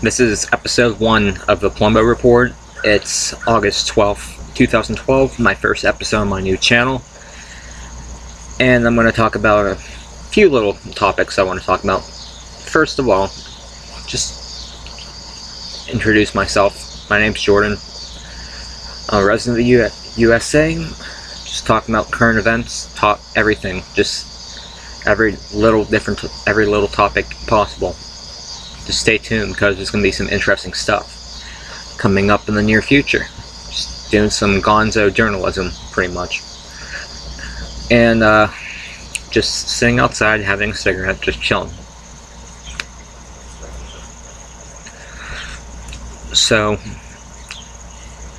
This is episode 1 of the Plumbo Report. It's August 12th, 2012, my first episode on my new channel. And I'm going to talk about a few little topics I want to talk about. First of all, just introduce myself. My name's Jordan. I'm a resident of the USA. Just talking about current events, talk everything, just every little topic possible. Just stay tuned because there's going to be some interesting stuff coming up in the near future. Just doing some gonzo journalism, pretty much. And just sitting outside, having a cigarette, just chilling. So,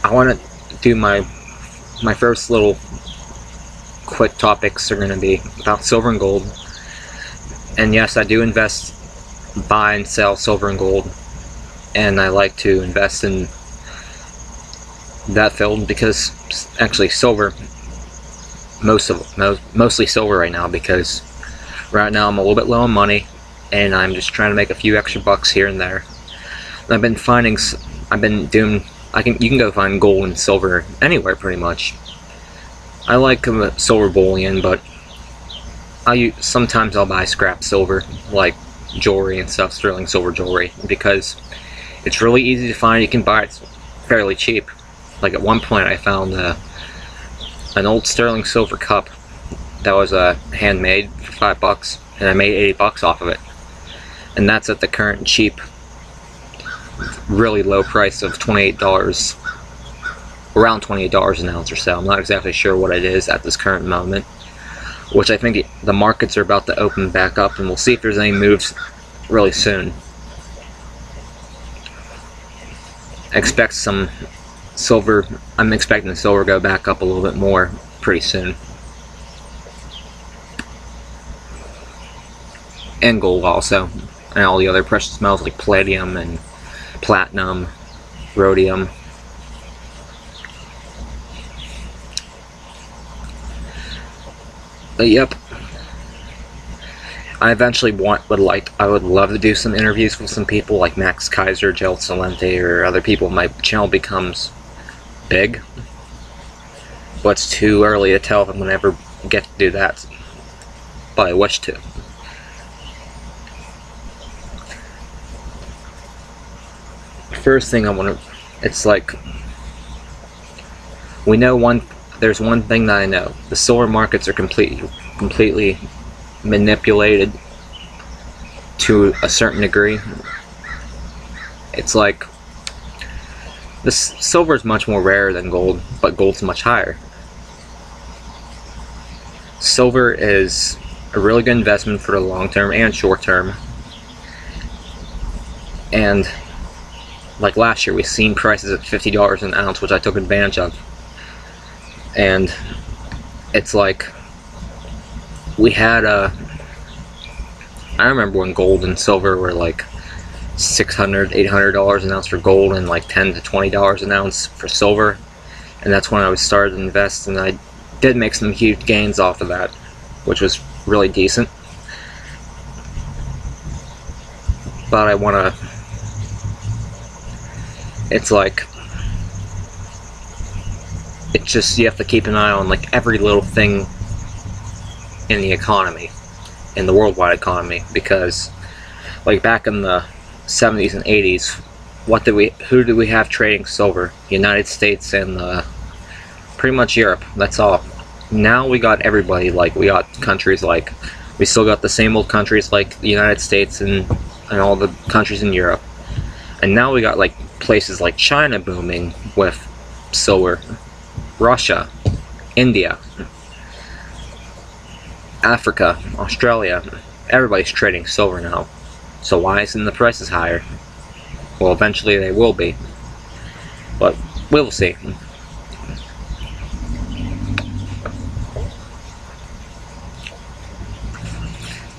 I want to do my first little quick topics are going to be about silver and gold. And yes, I do buy and sell silver and gold, and I like to invest in that field because actually silver, mostly silver right now, because right now I'm a little bit low on money and I'm just trying to make a few extra bucks here and there. And you can go find gold and silver anywhere pretty much. I like silver bullion, but sometimes I'll buy scrap silver, like jewelry and stuff, sterling silver jewelry, because it's really easy to find. You can buy it fairly cheap. Like at one point I found an old sterling silver cup that was handmade for $5, and I made $80 off of it. And that's at the current cheap, really low price of $28, around $28 an ounce or so. I'm not exactly sure what it is at this current moment, which I think the markets are about to open back up, and we'll see if there's any moves really soon. Expect some silver. I'm expecting the silver to go back up a little bit more pretty soon, and gold also, and all the other precious metals like palladium and platinum, rhodium. But yep, I eventually I would love to do some interviews with some people like Max Kaiser, Jill Salente, or other people. My channel becomes big, but it's too early to tell if I'm gonna ever get to do that. But I wish to. First thing it's like, there's one thing that I know. The silver markets are completely manipulated to a certain degree. It's like, silver is much more rare than gold, but gold's much higher. Silver is a really good investment for the long term and short term. And like last year, we've seen prices at $50 an ounce, which I took advantage of. And it's like, I remember when gold and silver were like $600, $800 an ounce for gold, and like $10 to $20 an ounce for silver. And that's when I started to invest, and I did make some huge gains off of that, which was really decent. But it's like, it's just, you have to keep an eye on like every little thing in the economy, in the worldwide economy, because like back in the 70s and 80s, who did we have trading silver? United States and pretty much Europe. That's all. Now we got everybody. Like, we got countries like, we still got the same old countries like the United States and all the countries in Europe. And now we got like places like China booming with silver, Russia, India, Africa, Australia. Everybody's trading silver now. So why isn't the prices higher? Well, eventually they will be, but we will see.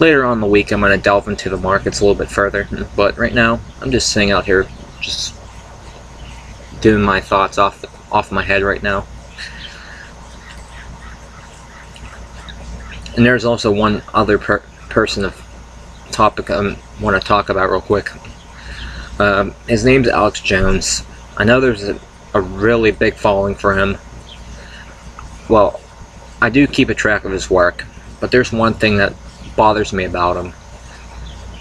Later on in the week, I'm going to delve into the markets a little bit further, but right now I'm just sitting out here, just doing my thoughts off my head right now. And there's also one other person of topic I want to talk about real quick. His name's Alex Jones. I know there's a really big following for him. Well, I do keep a track of his work, but there's one thing that bothers me about him.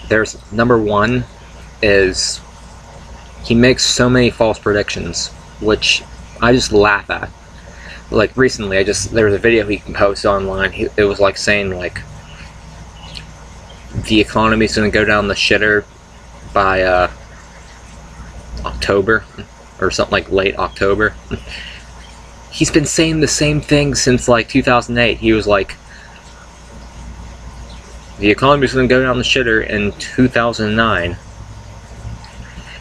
There's number one is he makes so many false predictions, which I just laugh at. Like recently, there was a video he posted online. It was like saying like the economy's gonna go down the shitter by October or something, like late October. He's been saying the same thing since like 2008. He was like, the economy's gonna go down the shitter in 2009.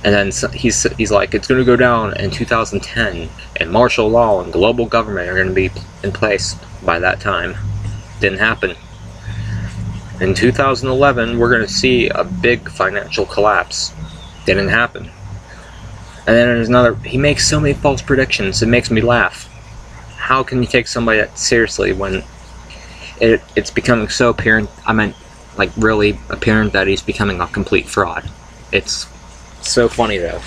And then he's like, it's going to go down in 2010, and martial law and global government are going to be in place by that time. Didn't happen. In 2011, we're going to see a big financial collapse. Didn't happen. And then there's another. He makes so many false predictions. It makes me laugh. How can you take somebody that seriously when it's becoming so apparent? I meant, like, really apparent that he's becoming a complete fraud. It's so funny though.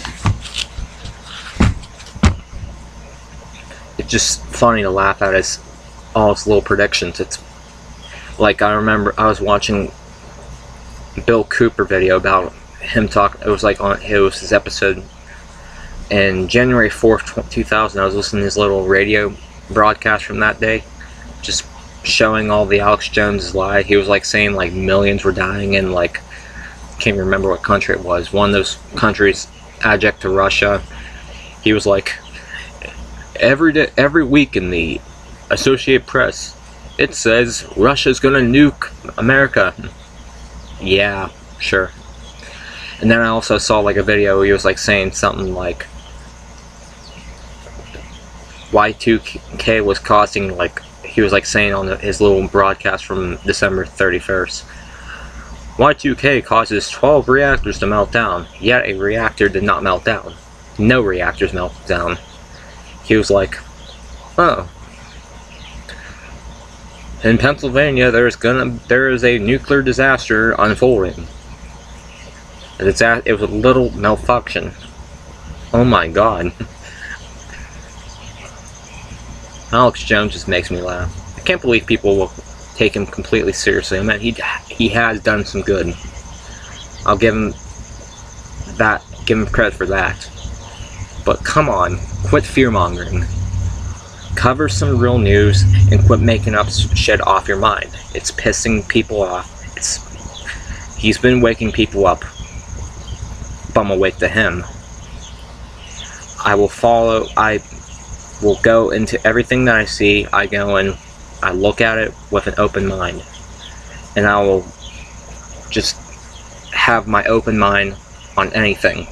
It's just funny to laugh at all his little predictions. It's like, I remember I was watching Bill Cooper video about him talk. It was like it was his episode in January 4th, 2000. I was listening to his little radio broadcast from that day, just showing all the Alex Jones lie. He was like saying like millions were dying in like, can't remember what country it was, one of those countries adjacent to Russia. He was like, every week in the Associated Press it says Russia's gonna nuke America. Yeah, sure. And then I also saw like a video where he was like saying something like Y2K was causing, like, he was like saying on his little broadcast from December 31st, Y2K causes 12 reactors to melt down, yet a reactor did not melt down. No reactors melted down. He was like, oh. In Pennsylvania, there is a nuclear disaster unfolding. It was a little malfunction. Oh my god. Alex Jones just makes me laugh. I can't believe people will take him completely seriously. I mean, he has done some good. I'll give him credit for that. But come on, quit fear-mongering. Cover some real news and quit making up shit off your mind. It's pissing people off. He's been waking people up. But I'm awake to him. I will go into everything that I see. I go and I look at it with an open mind. And I will just have my open mind on anything.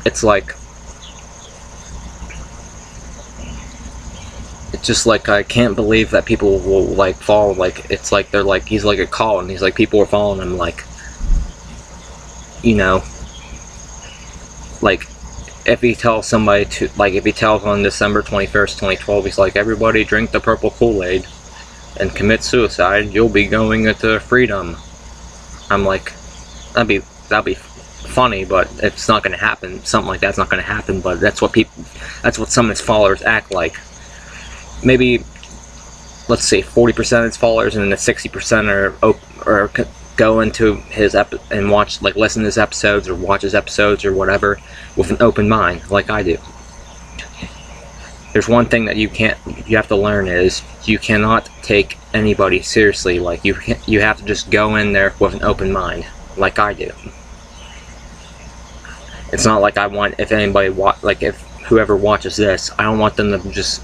It's like, it's just like, I can't believe that people will like follow, like, it's like they're like, he's like a call and he's like, people are following him, like, you know, like, if he tells somebody to, like, if he tells on December 21st, 2012, he's like, everybody drink the purple Kool-Aid and commit suicide, you'll be going into freedom. I'm like, that'd be funny, but it's not gonna happen. Something like that's not gonna happen, but that's what some of his followers act like. Maybe, let's say 40% of his followers, and then the 60% are go into his and watch, like, listen to his episodes or watch his episodes or whatever with an open mind, like I do. There's one thing that you have to learn is you cannot take anybody seriously. Like, you have to just go in there with an open mind, like I do. It's not like I want, if anybody if whoever watches this, I don't want them to just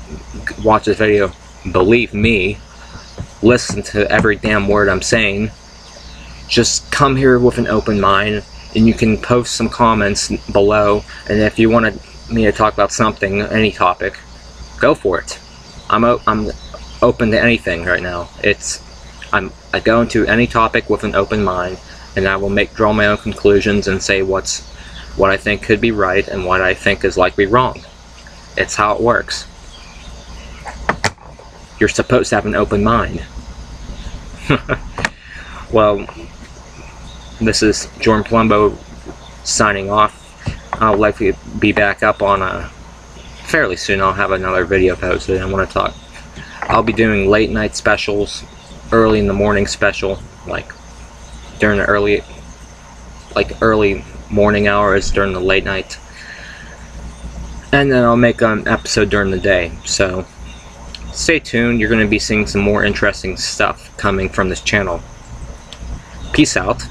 watch this video, believe me, listen to every damn word I'm saying. Just come here with an open mind, and you can post some comments below, and if you want me to talk about something, any topic, go for it. I'm open to anything right now. I go into any topic with an open mind, and I will draw my own conclusions and say what I think could be right and what I think is likely wrong. It's how it works. You're supposed to have an open mind. Well, This is Jordan Plumbo signing off. I'll likely be back up on fairly soon. I'll have another video posted. I want to talk. I'll be doing late night specials, early in the morning special, like during the early morning hours, during the late night, and then I'll make an episode during the day. So stay tuned. You're going to be seeing some more interesting stuff coming from this channel. Peace out.